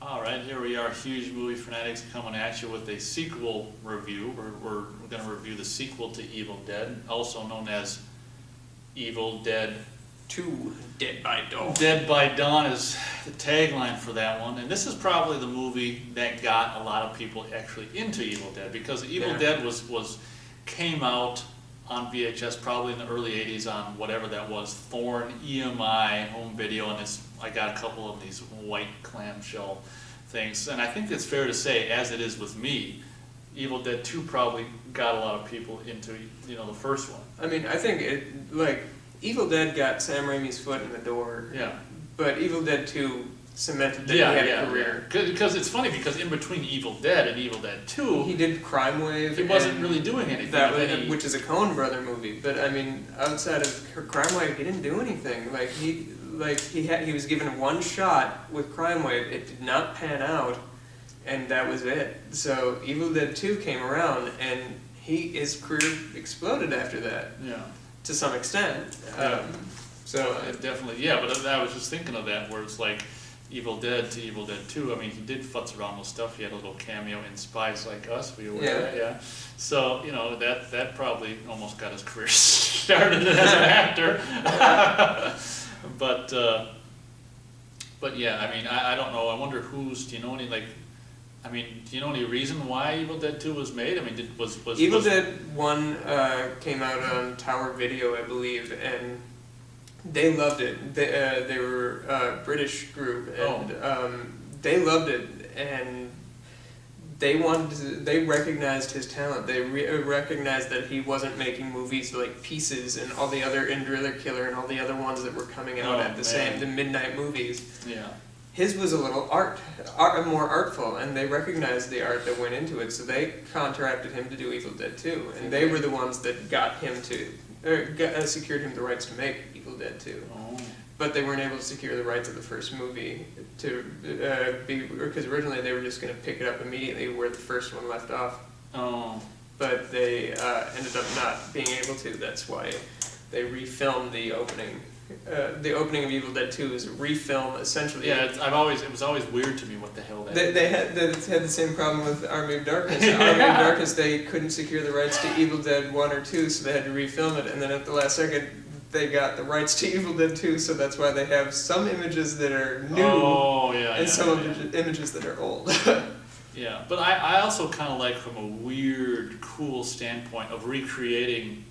All right, here we are, Huge Movie Fanatics, coming at you with a sequel review. We're going to review the sequel to Evil Dead, also known as Evil Dead 2, Dead by Dawn. Dead by Dawn is the tagline for that one. And this is probably the movie that got a lot of people actually into Evil Dead, because Evil Dead came out on VHS probably in the early 80s on whatever that was, Thorn EMI home video, and I got a couple of these white clamshell things. And I think it's fair to say, as it is with me, Evil Dead 2 probably got a lot of people into, the first one. I mean, I think Evil Dead got Sam Raimi's foot in the door. Yeah. But Evil Dead 2 cemented that he had a career. Because it's funny, because in between Evil Dead and Evil Dead 2, he did Crime Wave. He wasn't really doing anything. Which is a Coen Brother movie. But I mean, outside of Crime Wave, he didn't do anything. He was given one shot with Crime Wave. It did not pan out, and that was it. So Evil Dead 2 came around, and his career exploded after that. Yeah. To some extent. Definitely, but I was just thinking of that, where it's like Evil Dead to Evil Dead 2. I mean, he did futz around with stuff. He had a little cameo in Spies Like Us. Were you aware of that? Yeah. So, that probably almost got his career started as an actor. But yeah, I mean, I don't know. I wonder do you know any reason why Evil Dead 2 was made? I mean, Evil Dead 1 came out on Tower Video, I believe, and they loved it. They were a British group, and they loved it, and they recognized his talent. They recognized that he wasn't making movies like Pieces and all the other Driller Killer and all the other ones that were coming out the midnight movies. Yeah. His was a little more artful, and they recognized the art that went into it, so they contracted him to do Evil Dead 2, and they were the ones that got him secured him the rights to make Evil Dead 2. Oh. But they weren't able to secure the rights of the first movie because originally they were just going to pick it up immediately where the first one left off. Oh. But they ended up not being able to. That's why they refilmed the opening. The opening of Evil Dead 2 is a refilm, essentially. Yeah, it was always weird to me what the hell that is. They had the same problem with Army of Darkness. Army of Darkness, they couldn't secure the rights to Evil Dead 1 or 2, so they had to refilm it, and then at the last second, they got the rights to Evil Dead 2, so that's why they have some images that are new and some images that are old. Yeah, but I also kind of like, from a weird, cool standpoint of recreating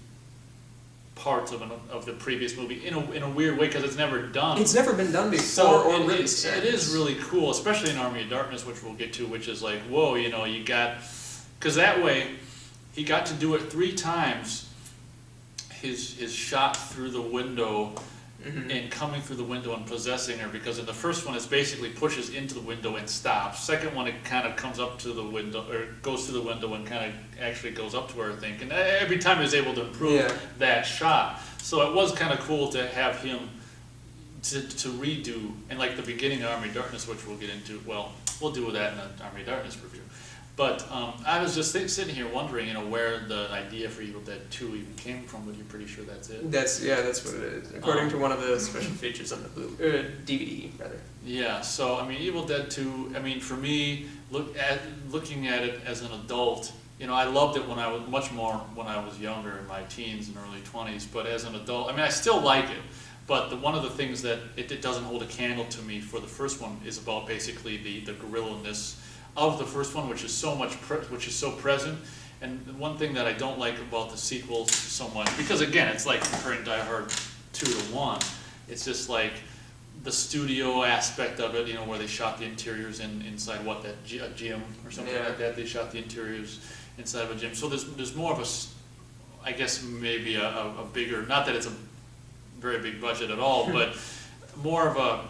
parts of the previous movie in a weird way, because it's never done. It's never been done before, so or really. It is really cool, especially in Army of Darkness, which we'll get to, which is like, whoa, you got, because that way he got to do it 3 times. His shot through the window, and coming through the window and possessing her, because in the first one it basically pushes into the window and stops. Second one, it kind of comes up to the window, or goes through the window and kind of actually goes up to her, I think. And every time he was able to improve that shot. So it was kind of cool to have him to redo, and like the beginning of Army of Darkness, which we'll get into. Well, we'll do that in the Army of Darkness review. But I was just sitting here wondering, where the idea for Evil Dead 2 even came from, but you're pretty sure that's it? That's what it is, according to one of the special features on the DVD, rather. Yeah, so, I mean, Evil Dead 2, I mean, for me, looking at it as an adult, I loved it much more when I was younger, in my teens and early 20s, but as an adult, I mean, I still like it. But one of the things that it doesn't hold a candle to me for the first one is about basically the guerrilla-ness of the first one, which is so present. And the one thing that I don't like about the sequel so much, because again, it's like comparing Die Hard 2 to 1. It's just like the studio aspect of it, where they shot the interiors inside a gym or something like that. They shot the interiors inside of a gym. So there's more of a, I guess maybe a bigger, not that it's a very big budget at all, but more of a,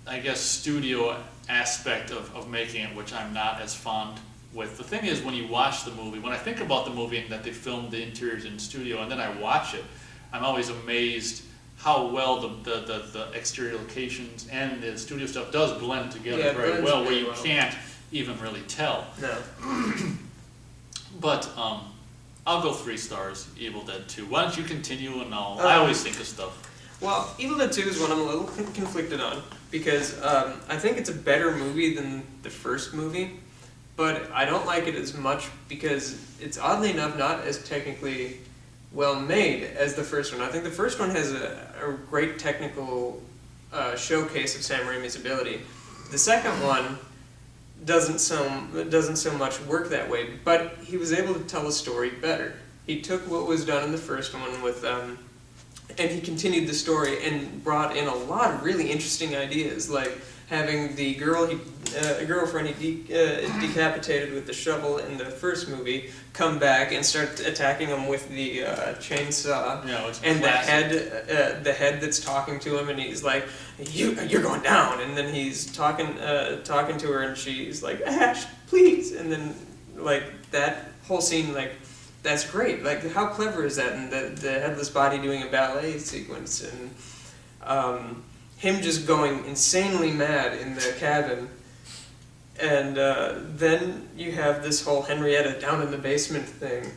I guess, studio aspect of making it, which I'm not as fond with. The thing is, when you watch the movie, when I think about the movie and that they filmed the interiors in the studio, and then I watch it, I'm always amazed how well the exterior locations and the studio stuff does blend together very well, where you can't even really tell. No. But I'll go 3 stars, Evil Dead 2. Why don't you continue, and I always think of stuff. Well, Evil Dead 2 is one I'm a little conflicted on because I think it's a better movie than the first movie, but I don't like it as much because it's oddly enough not as technically well made as the first one. I think the first one has a great technical showcase of Sam Raimi's ability. The second one doesn't so much work that way, but he was able to tell a story better. He took what was done in the first one with and he continued the story and brought in a lot of really interesting ideas, like having the girlfriend he decapitated with the shovel in the first movie come back and start attacking him with the chainsaw. Yeah, it's and classic. the head that's talking to him, and he's like, "You're going down." And then he's talking to her, and she's like, "Ash, please." And then like that whole scene, like. That's great. Like, how clever is that? And the headless body doing a ballet sequence, and him just going insanely mad in the cabin. And then you have this whole Henrietta down in the basement thing,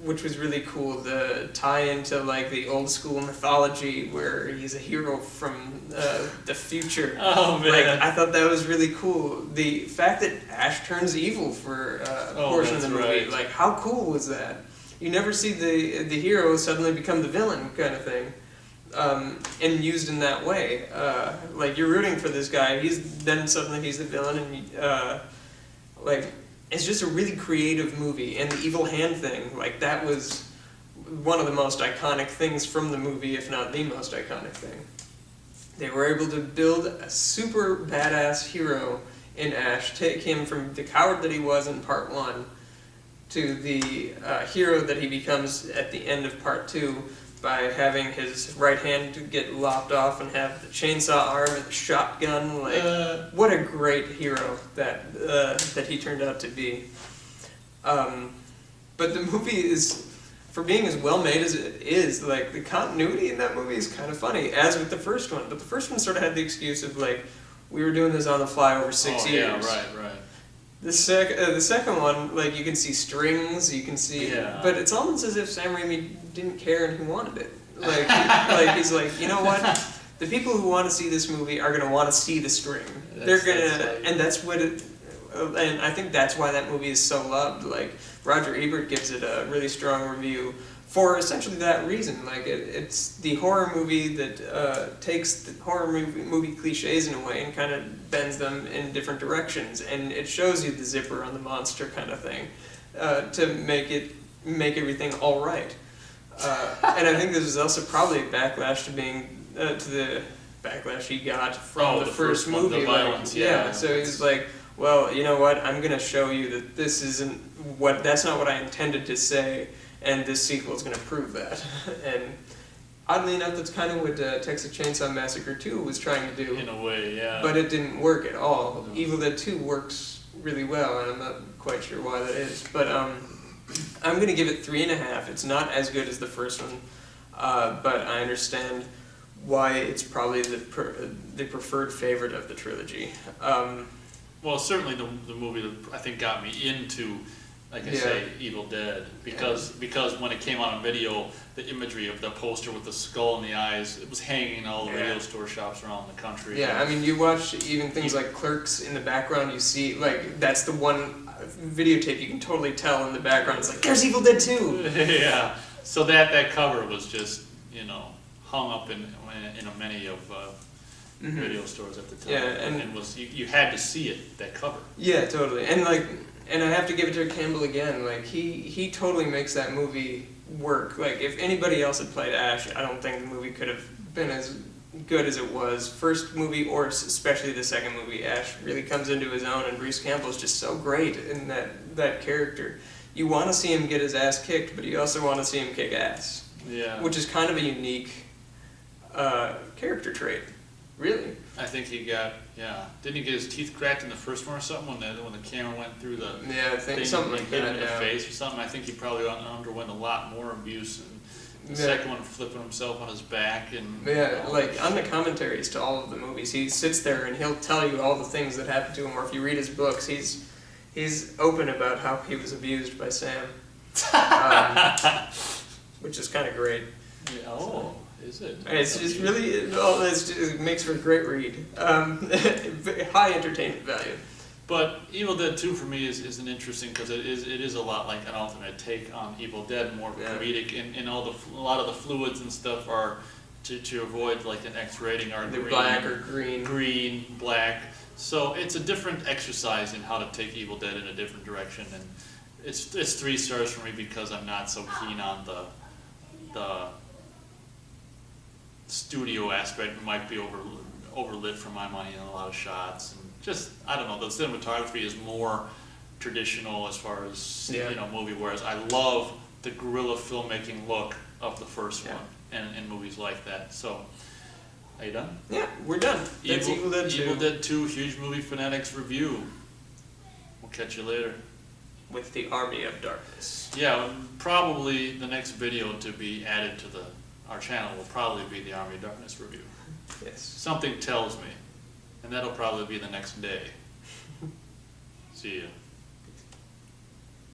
which was really cool. The tie into like the old school mythology where he's a hero from the future. Oh man! Like, I thought that was really cool. The fact that Ash turns evil for a portion of the movie, right. like how cool was that? You never see the hero suddenly become the villain kind of thing, and used in that way. Like you're rooting for this guy, then suddenly he's the villain, and like. It's just a really creative movie, and the evil hand thing, like that was one of the most iconic things from the movie, if not the most iconic thing. They were able to build a super badass hero in Ash, take him from the coward that he was in part 1 to the hero that he becomes at the end of part 2 by having his right hand get lopped off and have the chainsaw arm and the shotgun. Like, what a great hero that he turned out to be. But the movie is, for being as well made as it is, like the continuity in that movie is kind of funny, as with the first one. But the first one sort of had the excuse of like, we were doing this on the fly over 6 years. Yeah, right. The second one, like you can see strings, you can see, but it's almost as if Sam Raimi didn't care and he wanted it. Like he's like, you know what? The people who want to see this movie are gonna want to see the string. And that's what it. And I think that's why that movie is so loved. Like Roger Ebert gives it a really strong review for essentially that reason. Like it's the horror movie that takes the horror movie cliches in a way and kind of bends them in different directions, and it shows you the zipper on the monster kind of thing to make everything all right. And I think this was also probably a backlash to the backlash he got from the first one, movie. the violence, So he's like, well, you know what? I'm gonna show you that this isn't that's not what I intended to say. And this sequel is going to prove that. And oddly enough, that's kind of what Texas Chainsaw Massacre 2 was trying to do. In a way, yeah. But it didn't work at all. No. Evil Dead 2 works really well, and I'm not quite sure why that is. But I'm going to give it 3.5. It's not as good as the first one, but I understand why it's probably the preferred favorite of the trilogy. Well, certainly the movie that I think got me into, like I say, Evil Dead, because when it came out on video, the imagery of the poster with the skull and the eyes, it was hanging in all the video store shops around the country. Yeah, I mean, you watch even things like Clerks in the background, you see, like, that's the one videotape you can totally tell in the background. It's like, there's Evil Dead 2! Yeah, so that cover was just, hung up in many of video stores at the time. Yeah, and was you had to see it, that cover. Yeah, totally. And I have to give it to Campbell again. Like he totally makes that movie work. Like if anybody else had played Ash, I don't think the movie could have been as good as it was. First movie, or especially the second movie, Ash really comes into his own, and Bruce Campbell is just so great in that character. You want to see him get his ass kicked, but you also want to see him kick ass. Yeah. Which is kind of a unique character trait, really. I think he got, didn't he get his teeth cracked in the first one or something when the camera went through the I think thing something and like hit that, him in the face or something? I think he probably underwent a lot more abuse. And the second one, flipping himself on his back and like on the commentaries to all of the movies, he sits there and he'll tell you all the things that happened to him. Or if you read his books, he's open about how he was abused by Sam, which is kind of great. Yeah. Oh. Is it? It's just really, well, it makes for a great read. High entertainment value. But Evil Dead 2 for me is an interesting, because it is a lot like an alternate take on Evil Dead, more Yeah. comedic, and a lot of the fluids and stuff are to avoid like an X rating are The green, black or green. green, black. So it's a different exercise in how to take Evil Dead in a different direction, and it's 3 stars for me because I'm not so keen on the studio aspect. It might be overlit for my money in a lot of shots, and just, I don't know, the cinematography is more traditional as far as Yeah. movie, whereas I love the guerrilla filmmaking look of the first Yeah. one and movies like that. So, are you done? Yeah, we're done. That's Evil Dead 2. Evil Dead 2 Huge Movie Fanatics review. We'll catch you later. With the Army of Darkness. Yeah, probably the next video to be added to our channel will probably be the Army of Darkness review. Yes. Something tells me, and that'll probably be the next day. See ya.